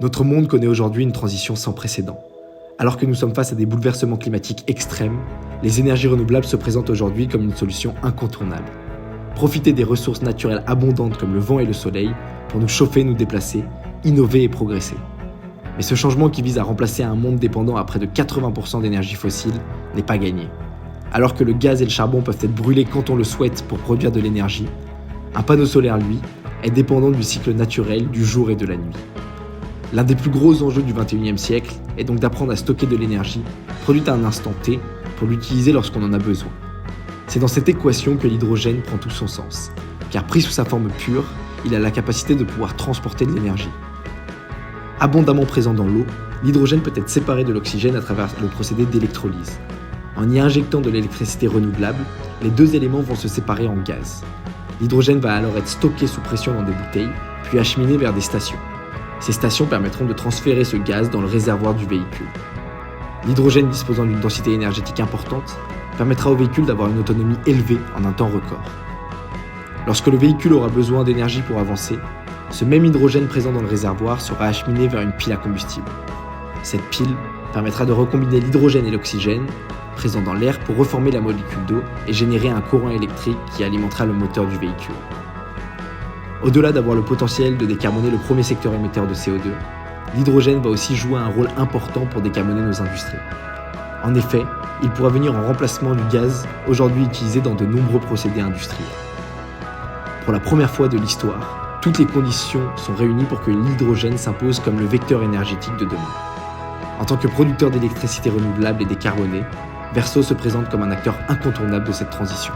Notre monde connaît aujourd'hui une transition sans précédent. Alors que nous sommes face à des bouleversements climatiques extrêmes, les énergies renouvelables se présentent aujourd'hui comme une solution incontournable. Profiter des ressources naturelles abondantes comme le vent et le soleil pour nous chauffer, nous déplacer, innover et progresser. Mais ce changement qui vise à remplacer un monde dépendant à près de 80% d'énergie fossile n'est pas gagné. Alors que le gaz et le charbon peuvent être brûlés quand on le souhaite pour produire de l'énergie, un panneau solaire, lui, est dépendant du cycle naturel du jour et de la nuit. L'un des plus gros enjeux du XXIe siècle est donc d'apprendre à stocker de l'énergie produite à un instant T pour l'utiliser lorsqu'on en a besoin. C'est dans cette équation que l'hydrogène prend tout son sens, car pris sous sa forme pure, il a la capacité de pouvoir transporter de l'énergie. Abondamment présent dans l'eau, l'hydrogène peut être séparé de l'oxygène à travers le procédé d'électrolyse. En y injectant de l'électricité renouvelable, les deux éléments vont se séparer en gaz. L'hydrogène va alors être stocké sous pression dans des bouteilles, puis acheminé vers des stations. Ces stations permettront de transférer ce gaz dans le réservoir du véhicule. L'hydrogène disposant d'une densité énergétique importante permettra au véhicule d'avoir une autonomie élevée en un temps record. Lorsque le véhicule aura besoin d'énergie pour avancer, ce même hydrogène présent dans le réservoir sera acheminé vers une pile à combustible. Cette pile permettra de recombiner l'hydrogène et l'oxygène présents dans l'air pour reformer la molécule d'eau et générer un courant électrique qui alimentera le moteur du véhicule. Au-delà d'avoir le potentiel de décarboner le premier secteur émetteur de CO2, l'hydrogène va aussi jouer un rôle important pour décarboner nos industries. En effet, il pourra venir en remplacement du gaz aujourd'hui utilisé dans de nombreux procédés industriels. Pour la première fois de l'histoire, toutes les conditions sont réunies pour que l'hydrogène s'impose comme le vecteur énergétique de demain. En tant que producteur d'électricité renouvelable et décarbonée, Verso se présente comme un acteur incontournable de cette transition.